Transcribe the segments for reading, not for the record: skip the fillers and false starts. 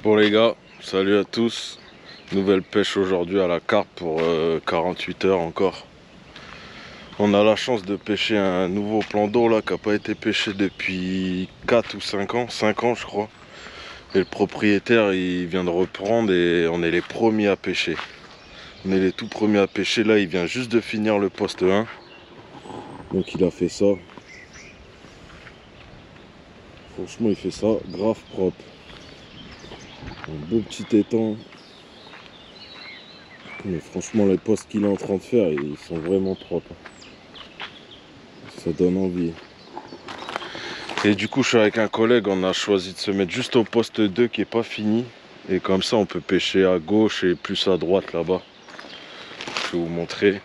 Bon les gars, salut à tous. Nouvelle pêche aujourd'hui à la carpe pour 48 heures encore. On a la chance de pêcher un nouveau plan d'eau là qui n'a pas été pêché depuis 4 ou 5 ans, 5 ans je crois. Et le propriétaire il vient de reprendre et on est les premiers à pêcher. On est les tout premiers à pêcher là, il vient juste de finir le poste 1. Donc il a fait ça. Franchement il fait ça grave propre. Un beau petit étang. Mais franchement les postes qu'il est en train de faire ils sont vraiment propres. Ça donne envie. Et du coup je suis avec un collègue, on a choisi de se mettre juste au poste 2 qui est pas fini. Et comme ça on peut pêcher à gauche et plus à droite là-bas. Je vais vous montrer.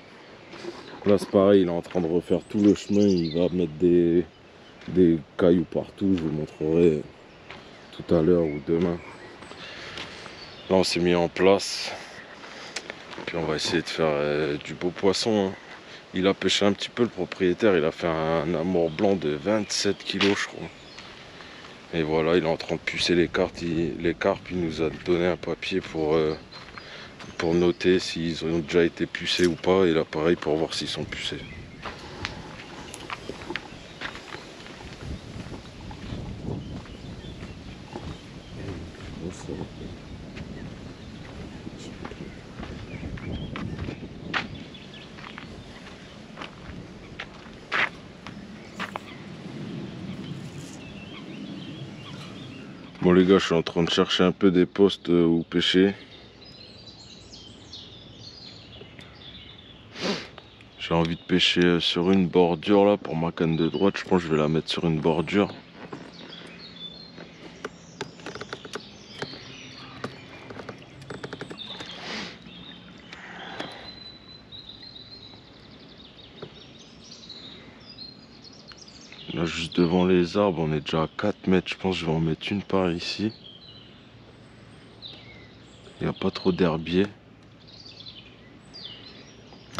Là c'est pareil, il est en train de refaire tout le chemin, il va mettre des cailloux partout, je vous montrerai tout à l'heure ou demain. Là on s'est mis en place. Puis on va essayer de faire du beau poisson. Hein. Il a pêché un petit peu le propriétaire, il a fait un amour blanc de 27 kg je crois. Et voilà, il est en train de pucer les carpes, il nous a donné un papier pour noter s'ils ont déjà été pucés ou pas, et là pareil pour voir s'ils sont pucés. Bon les gars, je suis en train de chercher un peu des postes où pêcher. J'ai envie de pêcher sur une bordure là pour ma canne de droite. Je pense que je vais la mettre sur une bordure. Là juste devant les arbres, on est déjà à 4 mètres. Je pense que je vais en mettre une par ici. Il n'y a pas trop d'herbier.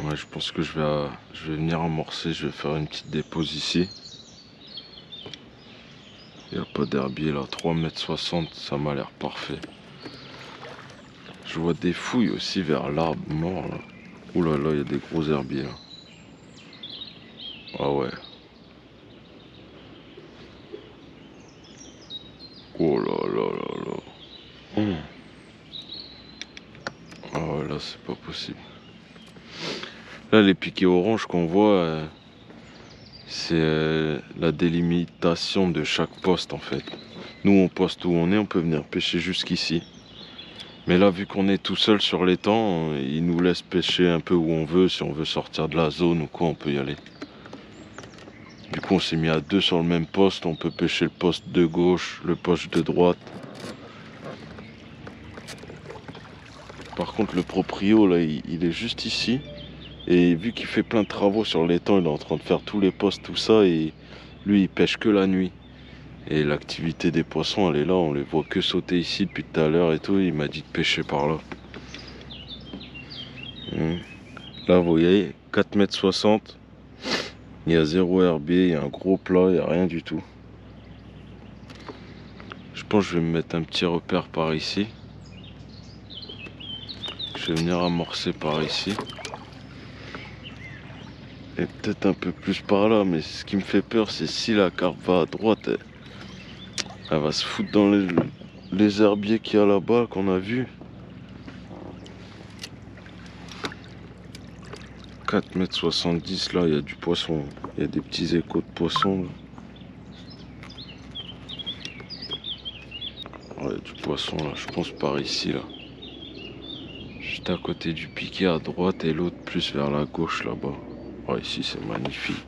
Ouais, je pense que je vais venir amorcer, je vais faire une petite dépose ici. Il n'y a pas d'herbier là, 3,60 m, ça m'a l'air parfait. Je vois des fouilles aussi vers l'arbre mort là. Ouh là là, il y a des gros herbiers là. Ah ouais. Oh là là là là. Ah ouais, là c'est pas possible. Là les piquets orange qu'on voit, c'est la délimitation de chaque poste en fait. Nous on poste où on peut venir pêcher jusqu'ici. Mais là vu qu'on est tout seul sur l'étang, ils nous laissent pêcher un peu où on veut. Si on veut sortir de la zone ou quoi, on peut y aller. Du coup on s'est mis à 2 sur le même poste, on peut pêcher le poste de gauche, le poste de droite. Par contre le proprio là il est juste ici. Et vu qu'il fait plein de travaux sur l'étang, il est en train de faire tous les postes, tout ça. Et lui il pêche que la nuit. Et l'activité des poissons elle est là, on les voit que sauter ici depuis tout à l'heure et tout. Il m'a dit de pêcher par là. Là vous voyez, 4,60 m. Il y a 0 herbier, il y a un gros plat, il n'y a rien du tout. Je pense que je vais me mettre un petit repère par ici. Je vais venir amorcer par ici. Et peut-être un peu plus par là, mais ce qui me fait peur, c'est si la carpe va à droite, elle va se foutre dans les herbiers qu'il y a là-bas, qu'on a vu. 4,70 m là, il y a du poisson. Il y a des petits échos de poisson. Là. Ouais, il y a du poisson là, je pense par ici là. Juste à côté du piquet à droite et l'autre plus vers la gauche là-bas. Ouais, ici c'est magnifique.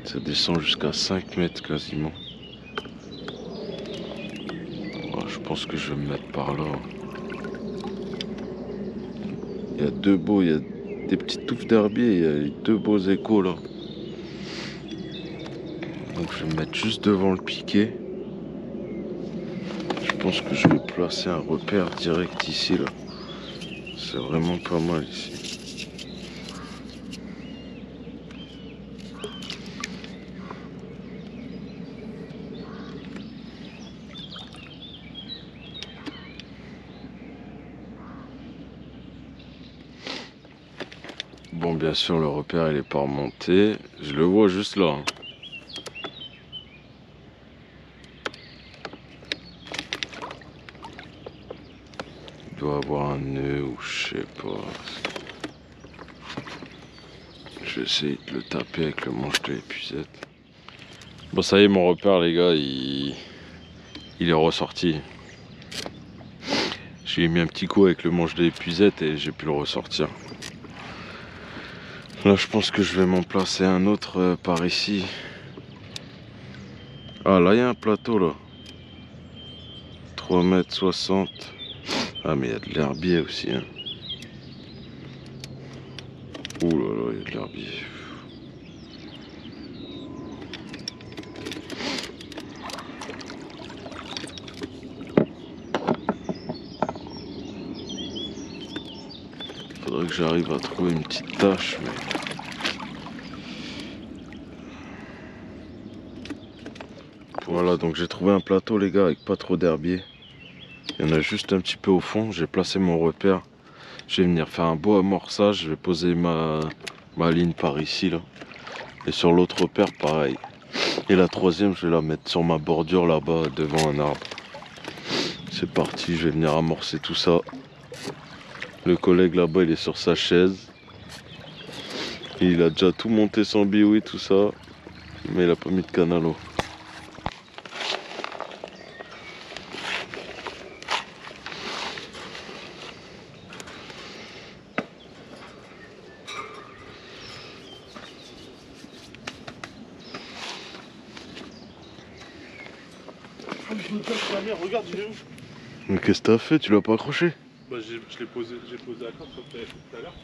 Ça descend jusqu'à 5 mètres quasiment. Ouais, je pense que je vais me mettre par là. Il y a deux beaux, il y a des petites touffes d'herbier, il y a deux beaux échos là. Donc je vais me mettre juste devant le piquet. Je pense que je vais placer un repère direct ici là. C'est vraiment pas mal ici. bien sûr, le repère il est pas remonté. Je le vois juste là. Hein. Il doit avoir un nœud ou je sais pas. Je vais essayer de le taper avec le manche de l'épuisette. Bon, ça y est, mon repère, les gars, il est ressorti. J'ai mis un petit coup avec le manche de l'épuisette et j'ai pu le ressortir. Là, je pense que je vais m'en placer un autre par ici. Ah, là, il y a un plateau, là. 3,60 m. Ah, mais il y a de l'herbier aussi. Hein. Ouh là là, il y a de l'herbier. Faudrait que j'arrive à trouver une petite tâche, mais... Voilà, donc j'ai trouvé un plateau, les gars, avec pas trop d'herbier. Il y en a juste un petit peu au fond. J'ai placé mon repère. Je vais venir faire un beau amorçage. Je vais poser ma ligne par ici, là. Et sur l'autre repère, pareil. Et la troisième, je vais la mettre sur ma bordure, là-bas, devant un arbre. C'est parti, je vais venir amorcer tout ça. Le collègue là-bas, il est sur sa chaise. Il a déjà tout monté son bioui, tout ça. Mais il a pas mis de canne à l'eau. Regarde, il est où? Mais qu'est-ce que t'as fait? Tu l'as pas accroché? Bah j'ai posé la corde comme tu avais fait tout à l'heure.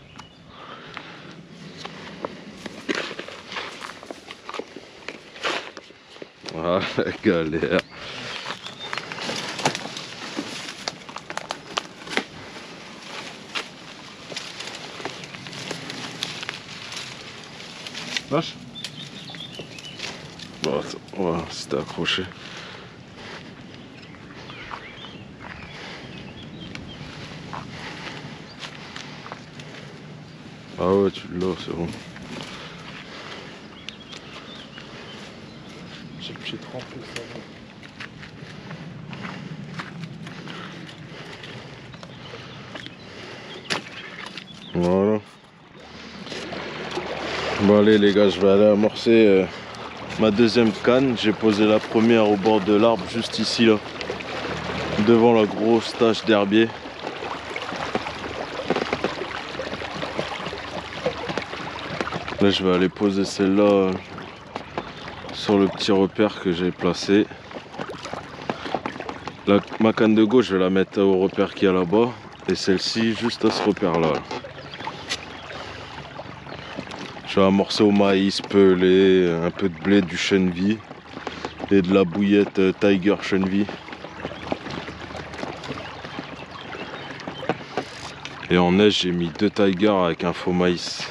Ah, la galère. Lâche. Bon, voilà, c'était accroché. Ah ouais, tu l'as, c'est bon. J'ai trempé ça. Voilà. Bon allez les gars, je vais aller amorcer ma deuxième canne. J'ai posé la première au bord de l'arbre, juste ici là. Devant la grosse tache d'herbier. Là je vais aller poser celle-là sur le petit repère que j'ai placé. Ma canne de gauche, je vais la mettre au repère qu'il y a là-bas. Et celle-ci juste à ce repère-là. Je vais amorcer au maïs pelé, un peu de blé, du chènevis et de la bouillette Tiger chènevis. Et en neige, j'ai mis 2 Tiger avec un faux maïs.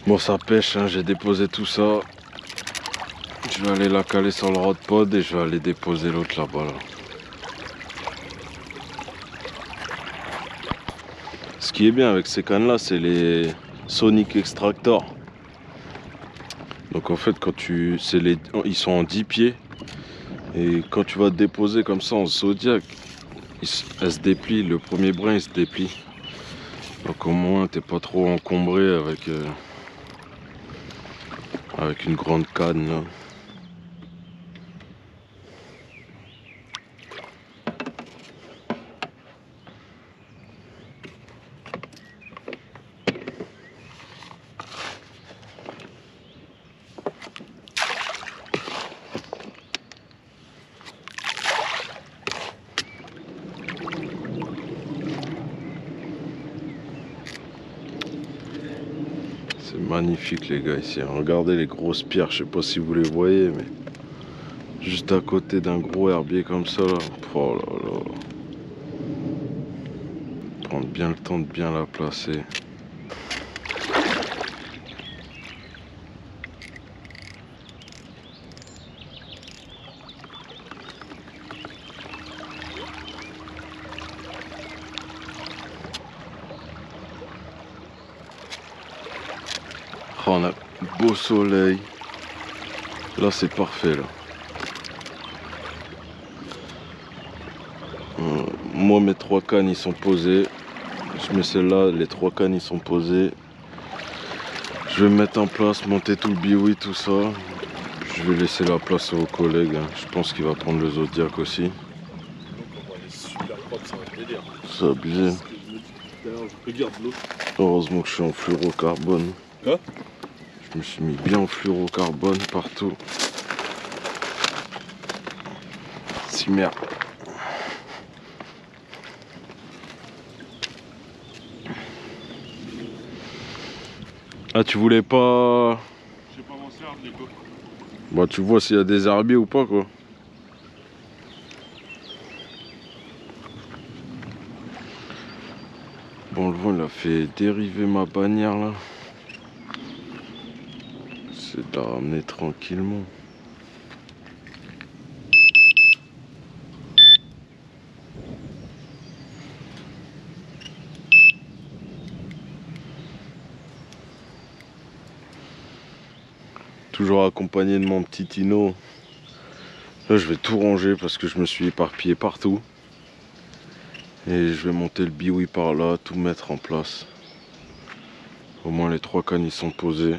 Bon, ça pêche, hein, j'ai déposé tout ça. Je vais aller la caler sur le rod pod et je vais aller déposer l'autre là-bas. Là. Ce qui est bien avec ces cannes là, c'est les Sonic Extractor. Donc en fait, quand ils sont en 10 pieds Et quand tu vas te déposer comme ça en zodiac, elle se déplie, le premier brin il se déplie. Donc au moins t'es pas trop encombré avec une grande canne là. C'est magnifique les gars ici. Regardez les grosses pierres, je sais pas si vous les voyez, mais juste à côté d'un gros herbier comme ça là. Oh là là. Prendre bien le temps de bien la placer. Oh, on a beau soleil. Là c'est parfait là. Moi mes 3 cannes ils sont posés. Je mets celle-là, les 3 cannes ils sont posés. Je vais mettre en place, monter tout le biwi, tout ça. Je vais laisser la place aux collègues. Hein. Je pense qu'il va prendre le Zodiac aussi. Donc on va aller super propre, ça va être délire. C'est abusé. C'est ce que je me dis tout à l'heure, je regarde l'eau. Heureusement que je suis en fluorocarbone. Quoi? Je me suis mis bien en fluorocarbone partout. Si merde. Ah tu voulais pas... Je sais pas m'en servir, Nico. Bah tu vois s'il y a des herbiers ou pas quoi. Bon le vent il a fait dériver ma bannière là. C'est de la ramener tranquillement. Toujours accompagné de mon petit Tino. Là je vais tout ranger parce que je me suis éparpillé partout. Et je vais monter le biwi par là, tout mettre en place. Au moins les 3 cannes ils sont posés.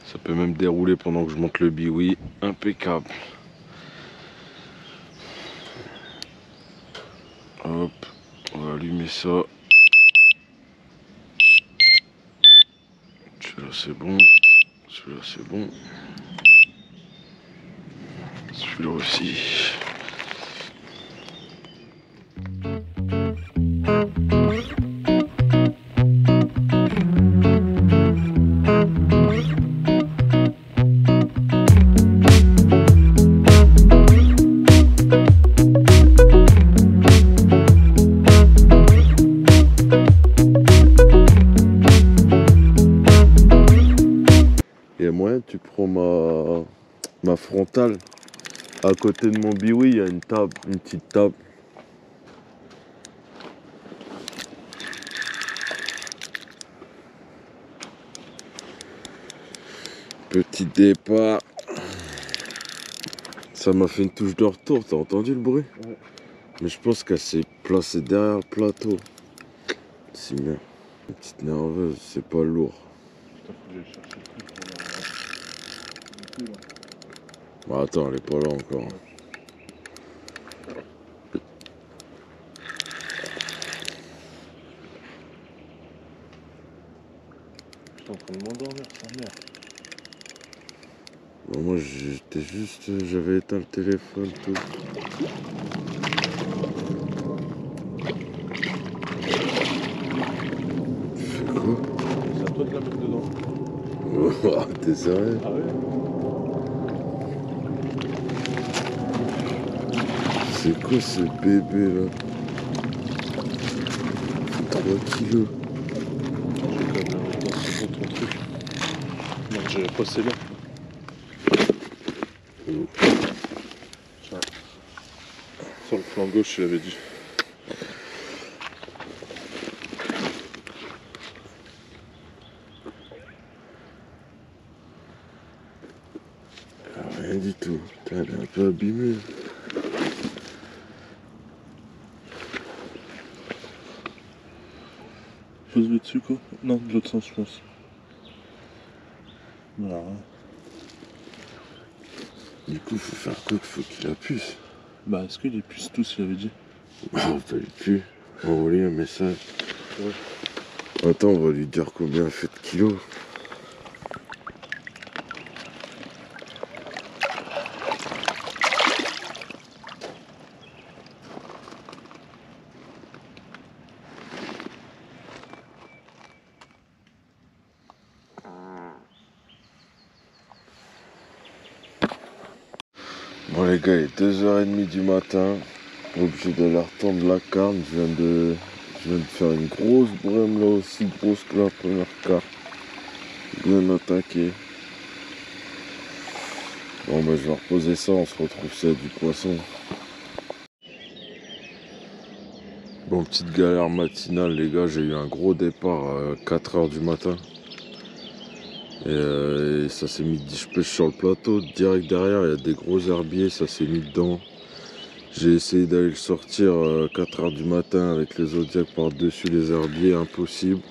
Ça peut même dérouler pendant que je monte le biwi. Impeccable. Hop, on va allumer ça. Celui-là c'est bon. Celui-là c'est bon. Celui-là aussi. Et moyen tu prends ma frontale. À côté de mon biwi, il y a une table, une petite table. Petit départ. Ça m'a fait une touche de retour, t'as entendu le bruit? Ouais. Mais je pense qu'elle s'est placée derrière le plateau. Si bien. Une petite nerveuse, c'est pas lourd. Putain, faut que j'aille chercher le truc pour la... Bon, attends, elle est pas là encore. Je suis en train de m'endormir, sa mère. Bon, moi j'étais juste, j'avais éteint le téléphone tout. Tu fais quoi? C'est à toi de la mettre dedans. Oh, t'es sérieux? Ah ouais? C'est quoi ce bébé là? 3 kilos. J'ai quand même dans ce bon ton truc. Non, j'avais pas celle-là. Tiens. Sur le flanc gauche, je l'avais dit. Rien du tout. Putain, elle est un peu abîmée. Pose-le dessus quoi. Non, de l'autre sens je pense. Voilà. Du coup, faut faire quoi? Faut qu'il la puce. Bah est-ce qu'il est plus tous, il avait dit. On peut lui plus. Envoyer un message. Ouais. Attends, on va lui dire combien elle fait de kilos. Bon les gars, il est 2h30 du matin. Obligé d'aller retendre la carne. Je viens de faire une grosse brème là, aussi grosse que la première carte. Bien attaqué. Bon bah je vais reposer ça, on se retrouve ça du poisson. Bon, petite galère matinale les gars, j'ai eu un gros départ à 4h du matin. Et ça s'est mis, je pêche sur le plateau, direct derrière il y a des gros herbiers, ça s'est mis dedans. J'ai essayé d'aller le sortir à 4h du matin avec les zodiacs par-dessus les herbiers, impossible.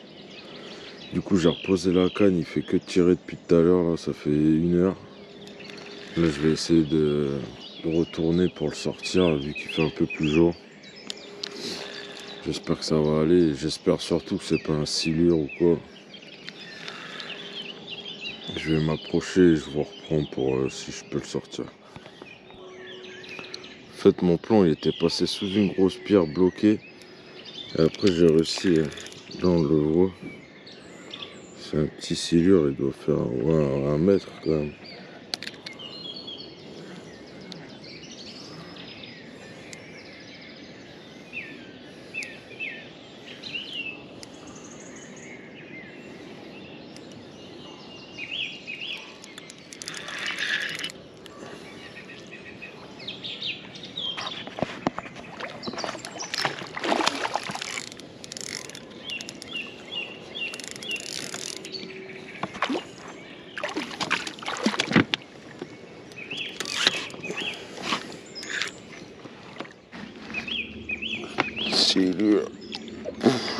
Du coup j'ai reposé la canne, il fait que tirer depuis tout à l'heure, là ça fait 1h. Là je vais essayer de retourner pour le sortir vu qu'il fait un peu plus jour. J'espère que ça va aller, j'espère surtout que c'est pas un silure ou quoi. Je vais m'approcher et je vous reprends pour si je peux le sortir. En fait mon plomb il était passé sous une grosse pierre bloquée. Et après j'ai réussi, là on le voit. C'est un petit silure, il doit faire ouais, 1 mètre quand même. Silure.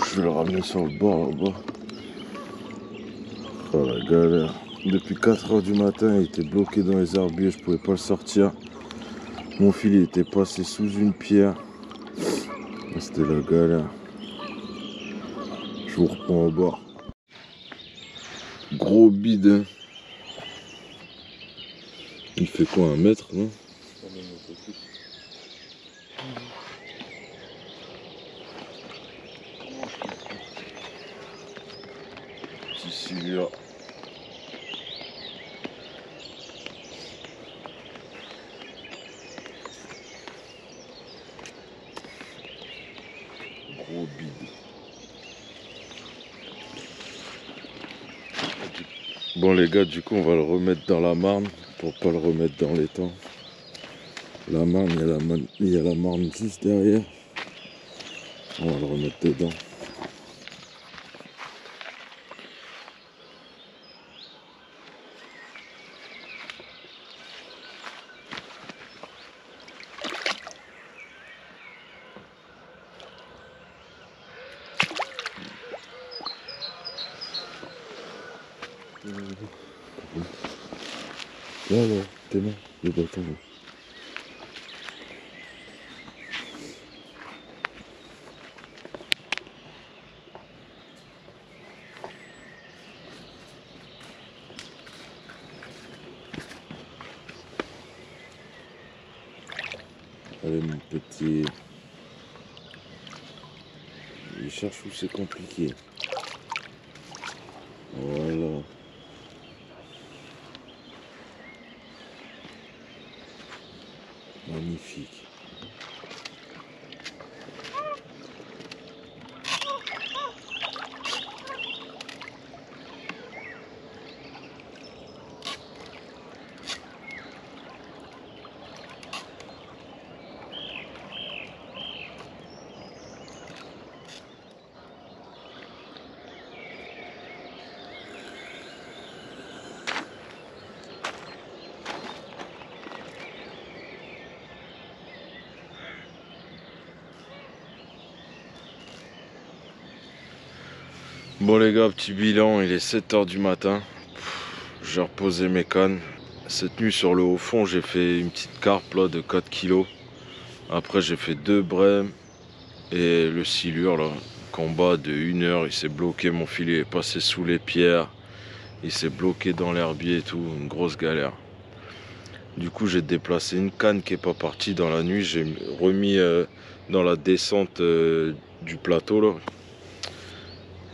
Je vais le ramener sur le bord là-bas. Oh la galère. Depuis 4h du matin, il était bloqué dans les herbiers, je pouvais pas le sortir. Mon fil il était passé sous une pierre. C'était la galère. Je vous reprends au bord. Gros bide. Il fait quoi, 1 mètre, non? Petit silure. Gros bide. Bon les gars, du coup on va le remettre dans la marne pour pas le remettre dans l'étang. La marne, il y a la marne juste derrière. On va le remettre dedans. Là, là, t'es là, le bâton. Allez mon petit. Il cherche où c'est compliqué. Voilà. Magnifique. Bon les gars, petit bilan, il est 7 h du matin. J'ai reposé mes cannes. Cette nuit sur le haut fond, j'ai fait une petite carpe là, de 4 kilos. Après j'ai fait 2 brèmes et le silure là. Combat de 1 heure, il s'est bloqué, mon filet est passé sous les pierres. Il s'est bloqué dans l'herbier et tout, une grosse galère. Du coup j'ai déplacé une canne qui est pas partie dans la nuit. J'ai remis dans la descente du plateau là.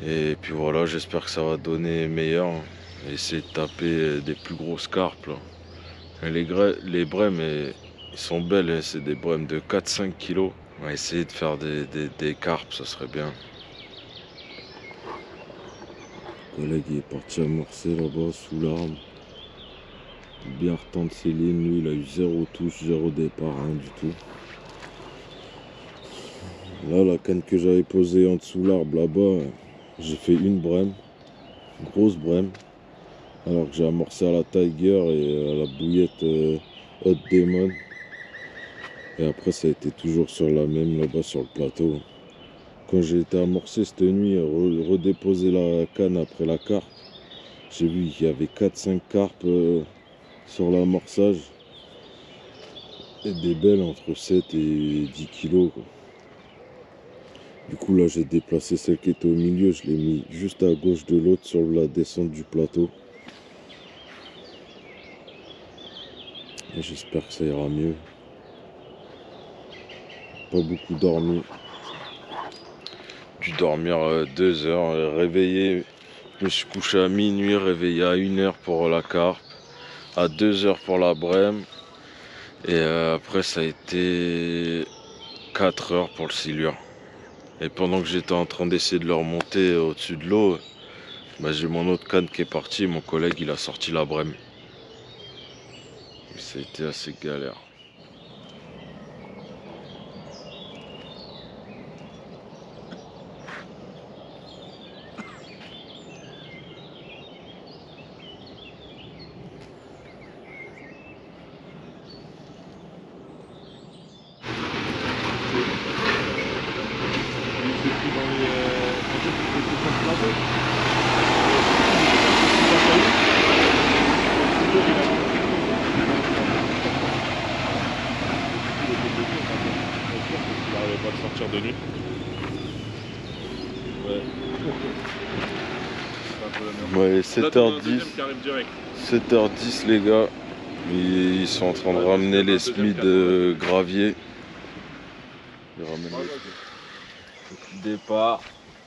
Et puis voilà, j'espère que ça va donner meilleur. Essayer de taper des plus grosses carpes là. Et les brèmes, ils sont belles, hein. C'est des brèmes de 4-5 kilos. On va essayer de faire des carpes, ça serait bien. Le collègue il est parti amorcer là-bas sous l'arbre. Bien retendre ses lignes, lui il a eu 0 touche, 0 départ, rien du tout. Là la canne que j'avais posée en dessous l'arbre là-bas, j'ai fait une brème, grosse brème. Alors que j'ai amorcé à la Tiger et à la bouillette Hot Demon. Et après ça a été toujours sur la même là-bas sur le plateau. Quand j'ai été amorcé cette nuit, redéposer la canne après la carpe, j'ai vu qu'il y avait 4-5 carpes sur l'amorçage. Et des belles entre 7 et 10 kilos quoi. Du coup là j'ai déplacé celle qui était au milieu, je l'ai mis juste à gauche de l'autre sur la descente du plateau. Et j'espère que ça ira mieux. Pas beaucoup dormi. Dû dormir 2 heures, réveillé. Je me suis couché à minuit, réveillé à 1 heure pour la carpe, à 2 heures pour la brème. Et après ça a été 4 heures pour le silure. Et pendant que j'étais en train d'essayer de le remonter au-dessus de l'eau, bah, j'ai mon autre canne qui est parti et mon collègue il a sorti la brème. Et ça a été assez galère. Pas de sortir de nuit. Ouais, 7h10. 7h10 les gars. Ils sont en train de ramener les semis de gravier. Ils ramènent le départ.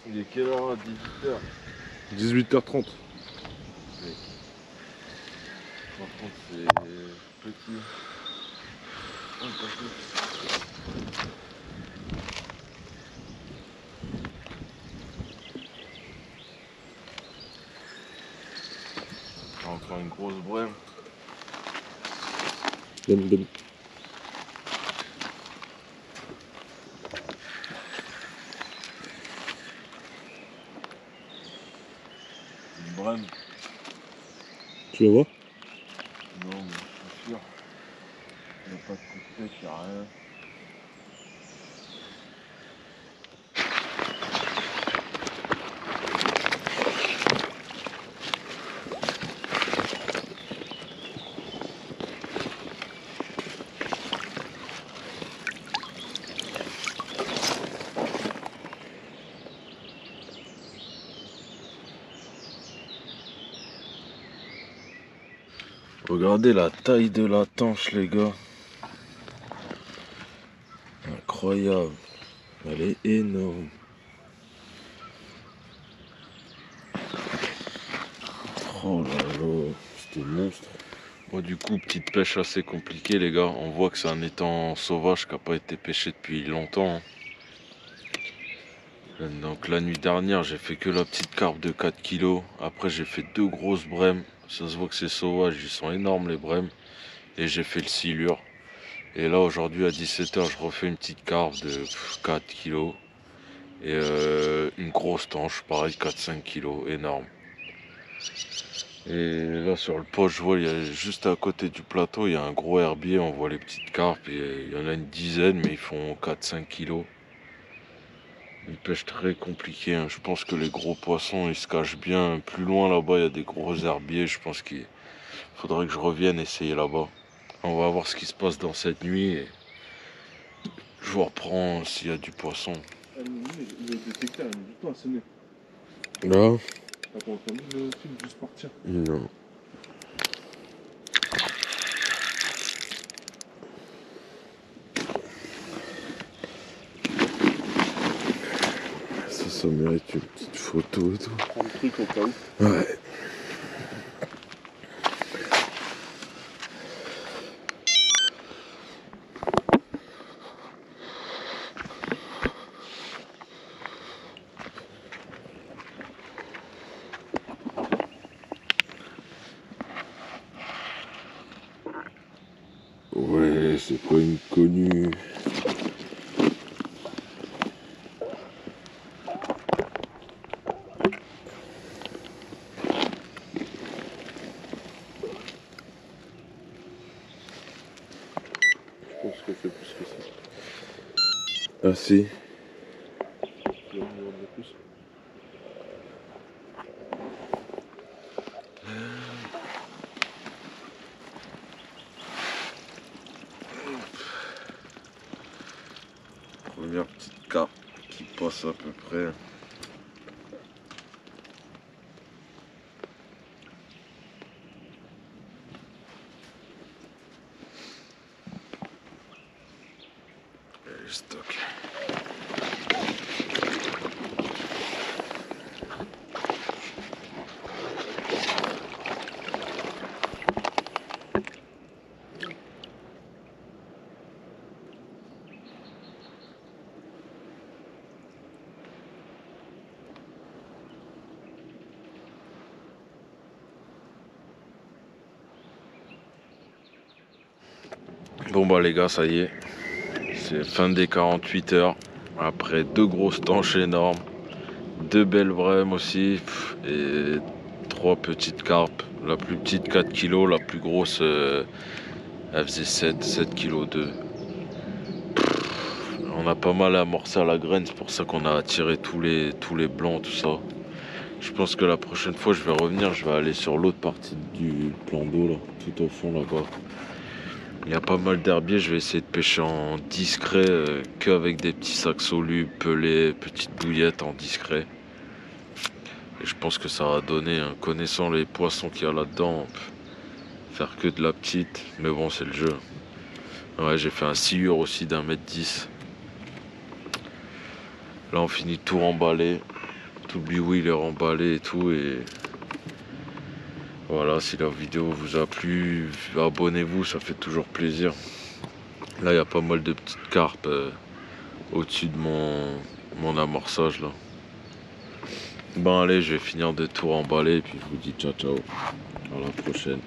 Il est quelle heure? 18h. 18h30. Par contre c'est petit. Encore une grosse brème. Donne. Une brème. Tu la vois? Non, mais je suis sûr. Il n'y a pas de coup de tête, il n'y a rien. Regardez la taille de la tanche les gars. Incroyable. Elle est énorme. Oh là là, c'était monstre. Bon du coup, petite pêche assez compliquée les gars. On voit que c'est un étang sauvage qui n'a pas été pêché depuis longtemps. Donc la nuit dernière, j'ai fait que la petite carpe de 4 kilos. Après j'ai fait 2 grosses brèmes. Ça se voit que c'est sauvage, ils sont énormes les brèmes. Et j'ai fait le silure. Et là aujourd'hui à 17 h, je refais une petite carpe de 4 kilos. Et une grosse tanche, pareil 4-5 kilos, énorme. Et là sur le poste, je vois, il y a juste à côté du plateau, il y a un gros herbier, on voit les petites carpes. Et il y en a une dizaine, mais ils font 4-5 kilos. Une pêche très compliquée, hein. Je pense que les gros poissons ils se cachent bien. Plus loin là-bas, il y a des gros herbiers. Je pense qu'il faudrait que je revienne essayer là-bas. On va voir ce qui se passe dans cette nuit et je vous reprends s'il y a du poisson. Le détecteur, il met du temps à sonner. Là? T'as pas entendu le film juste partir? Non. Ça mérite une petite photo et tout. Prends le truc au cas où. Ouais. Ouais, c'est pas une connue. Je pense qu'elle fait plus que ça. Ah si. Il y a une de plus. Première petite carpe qui passe à peu près. Et je stocke. Bon bah les gars, ça y est, c'est fin des 48 heures, après 2 grosses tanches énormes, 2 belles brèmes aussi, et 3 petites carpes, la plus petite 4 kg, la plus grosse elle faisait 7 kg 2. On a pas mal amorcé à la graine, c'est pour ça qu'on a attiré tous les blancs, tout ça. Je pense que la prochaine fois je vais revenir, je vais aller sur l'autre partie du plan d'eau là, tout au fond là-bas. Il y a pas mal d'herbiers, je vais essayer de pêcher en discret, qu'avec des petits sacs solubles, pelés, petites bouillettes en discret. Et je pense que ça va donner, hein, connaissant les poissons qu'il y a là-dedans, on peut faire que de la petite, mais bon c'est le jeu. Ouais, j'ai fait un sciure aussi d'1,10 m. Là on finit de tout remballer, tout le biouil il est remballé et tout, et voilà, si la vidéo vous a plu, abonnez-vous, ça fait toujours plaisir. Là il y a pas mal de petites carpes au-dessus de mon amorçage là. Bon allez, je vais finir de tout remballer et puis je vous dis ciao ciao, à la prochaine.